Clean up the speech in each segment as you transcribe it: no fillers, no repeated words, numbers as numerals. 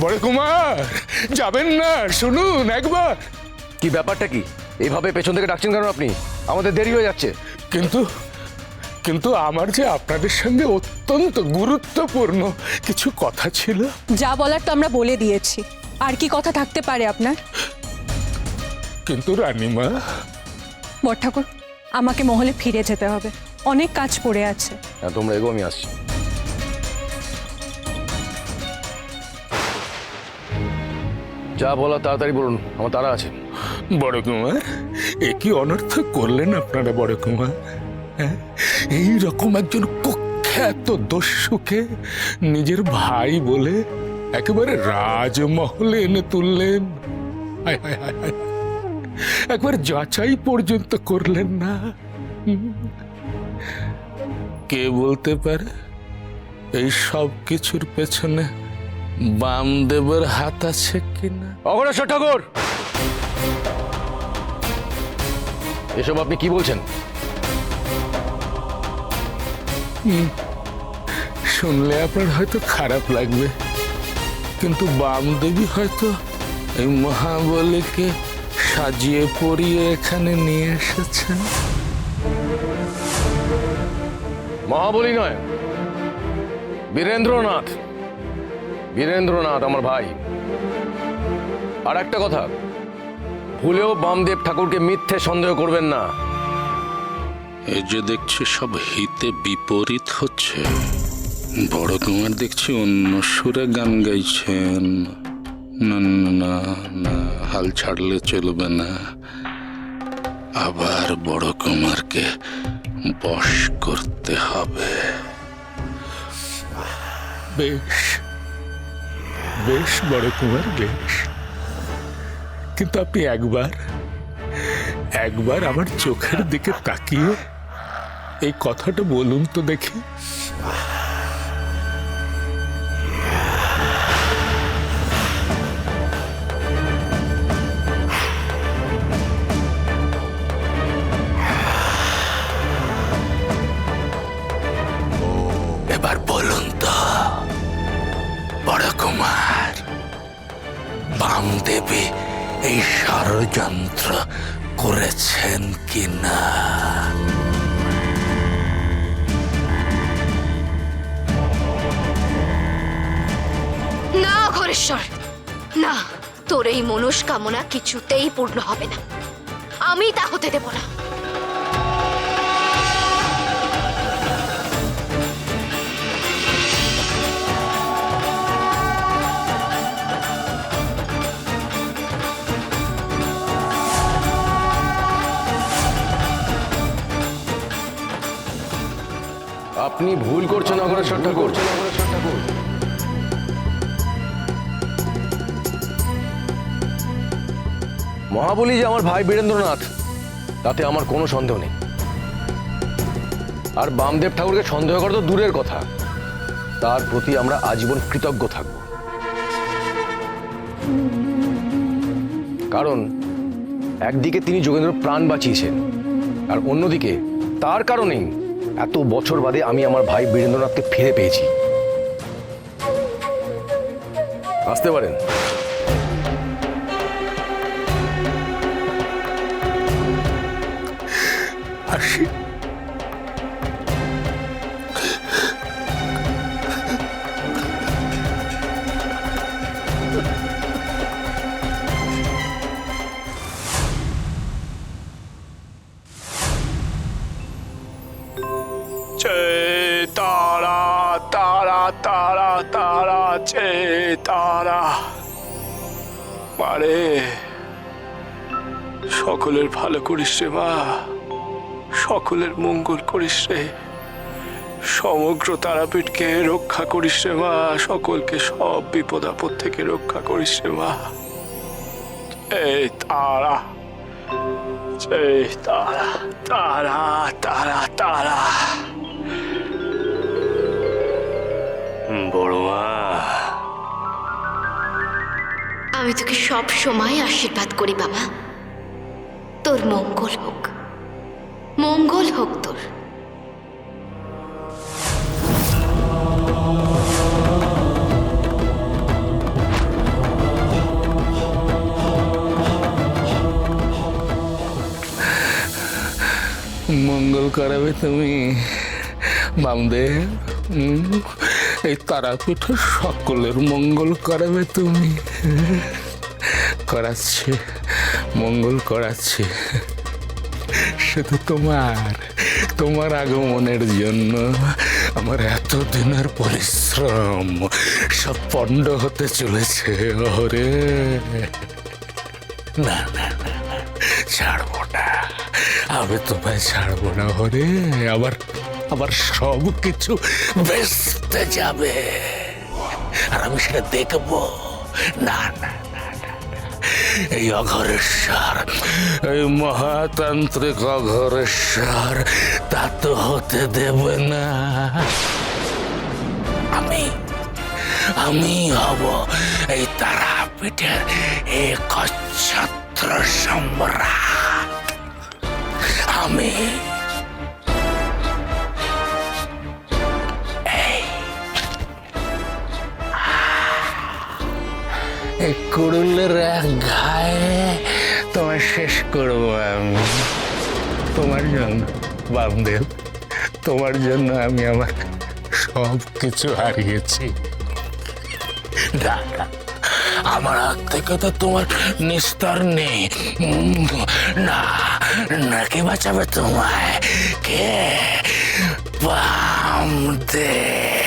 বড় কুমার যাবেন না, শুনুন একবার। কি ব্যাপারটা কি? এইভাবে পেছন থেকে ডাকছেন কেন আপনি? আমাদের দেরি হয়ে যাচ্ছে। কিন্তু কিন্তু আমার যে আপনাদের সঙ্গে অত্যন্ত গুরুত্বপূর্ণ কিছু কথা ছিল। যা বলার তো আমরা বলে দিয়েছি, আর কি কথা থাকতে পারে আপনার? কিন্তু রানীমা, বড় ঠাকুর, আমাকে মহলে ফিরে যেতে হবে, অনেক কাজ পড়ে আছে। হ্যাঁ, তোমরা এগো, আমি আসছি। যা বলা তাড়াতাড়ি বলুন, আমার তাড়া আছে। বড় কুমার, এ কি অনর্থ করলেন আপনারা বড় কুমার? হ্যাঁ, এই রকম একজন কুখ্যাত দস্যুকে নিজের ভাই বলে একেবারে রাজমহলে এনে তুললেন। হায় হায় হায় হায়, একবার যাচাই পর্যন্ত করলেন না। কে বলতে পারে এই সব কিছুর পেছনে বামদেবের হাত আছে কিনা? অঘরেশ্বর ঠাকুর, এসব আপনি কি বলছেন? শুনলে আপনার হয়তো খারাপ লাগবে, কিন্তু বামদেবী হয়তো এই মহাবলীকে সাজিয়ে পরিয়ে এখানে নিয়ে এসেছেন। মহাবলী নয়, বীরেন্দ্রনাথ। বীরেন্দ্রনাথ আমার ভাই। আর একটা কথা, ভুলেও বামদেব ঠাকুরকে মিথ্যে সন্দেহ করবেন না। এই যে দেখছি সব হিতে বিপরীত হচ্ছে। বড় কুমার দেখছি অন্য সুরে গান গাইছেন। না না না না, হাল ছাড়লে চলবে না। আবার বড় কুমারকে বশ করতে হবে। বেশ বেশ বড় কুমার, বেশ, কিন্তু আপনি একবার আমার চোখের দিকে তাকিয়ে এই কথাটা বলুন তো দেখি। এবার বলুন তো বড় কুমার, বামদেবী এই ষড়যন্ত্র করেছেন কিনা? না অঘরেশ্বর, না, তোর এই মনস্কামনা কিছুতেই পূর্ণ হবে না। আমি তা হতে দেব না। আপনি ভুল করছেন অঘরেশ্বর ঠাকুর। মহাবলী যে আমার ভাই বীরেন্দ্রনাথ, তাতে আমার কোনো সন্দেহ নেই। আর বামদেব ঠাকুরকে সন্দেহ করা তো দূরের কথা, তার প্রতি আমরা আজীবন কৃতজ্ঞ থাকব। কারণ একদিকে তিনি যোগেন্দ্র প্রাণ বাঁচিয়েছেন, আর অন্যদিকে তার কারণেই এত বছর বাদে আমি আমার ভাই বীরেন্দ্রনাথকে ফিরে পেয়েছি। আসতে পারেন। আসি। তারা তারা তারা তারা চে তারা, মারে সকলের ভালো করিস রে মা, সকলের মঙ্গল করিস রে, সমগ্র তারাপীঠকে রক্ষা করিস রে মা, সকলকে সব বিপদ আপদ থেকে রক্ষা করিস রে মা। এই তারা, এই তারা তারা তারা তারা। বড় মা, আমি তোকে সব সময় আশীর্বাদ করি বাবা, তোর মঙ্গল হোক, মঙ্গল হোক তোর। করাবে তুমি বামদেব। এই তারাপীঠের সকলের মঙ্গল করাবে তুমি। করাচ্ছে, মঙ্গল করাচ্ছে। শুধু তোমার আগমনের জন্য আমার এতদিনের পরিশ্রম সব পণ্ড হতে চলেছে। ওরে না না না না, ছাড়বো না, আমি তোমায় ছাড়বো না। ওরে আবার সব কিছু বেচতে যাবে আর আমি সেটা দেখবো। না না না না, এই অঘরেশ্বর, এই মহাতান্ত্রিক অঘরেশ্বর তা তো হতে দেবে না। আমি হব এই তারাপীঠের একচ্ছত্র সম্রাট। আমি এই কুড়ুলের এক ঘায়ে তোমায় শেষ করবো আমি। তোমার জন্য বামদেব, তোমার জন্য আমি আমার সব কিছু হারিয়েছি। না না, আমার হাত থেকে তো তোমার নিস্তার নেই। না না, কে বাঁচাবে তোমায়? কে? বামদেব।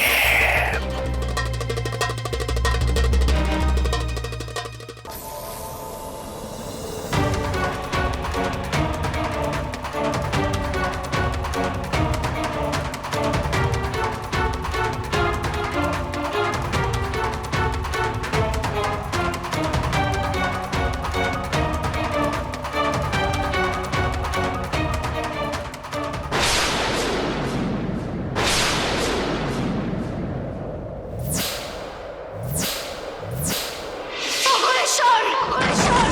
অঘরেশ্বর, অঘরেশ্বর!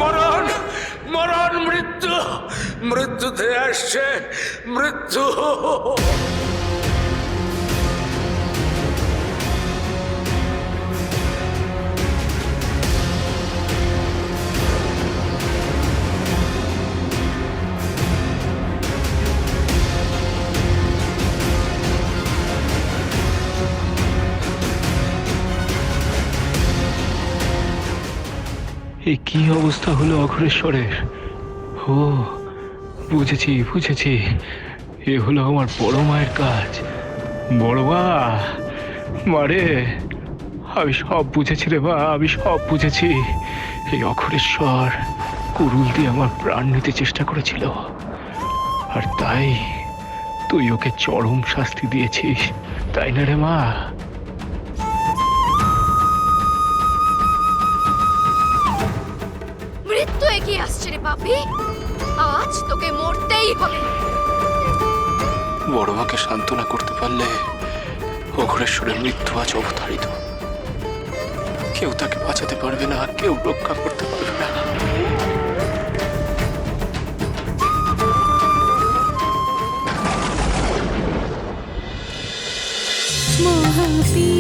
মরণ, মরণ, মৃত্যু, মৃত্যু ধেয়ে আসছে, মৃত্যু। এই কি অবস্থা হলো অঘরেশ্বরের? ও বুঝেছি বুঝেছি, এ হলো আমার বড় মায়ের কাজ। বড় মা, মারে, আমি সব বুঝেছি রে মা, আমি সব বুঝেছি। এই অঘরেশ্বর কুরুল দিয়ে আমার প্রাণ নিতে চেষ্টা করেছিল, আর তাই তুই ওকে চরম শাস্তি দিয়েছিস, তাই না রে মা? মৃত্যু এগিয়ে আসছে রে পাপি, আজ তোকে মরতেই হবে। বড় মাকে সান্ত্বনা করতে পারলে অঘরেশ্বরের মৃত্যু আজ অবধারিত। কেউ তাকে বাঁচাতে পারবে না, কেউ রক্ষা করতে পারবে না। মহাবীর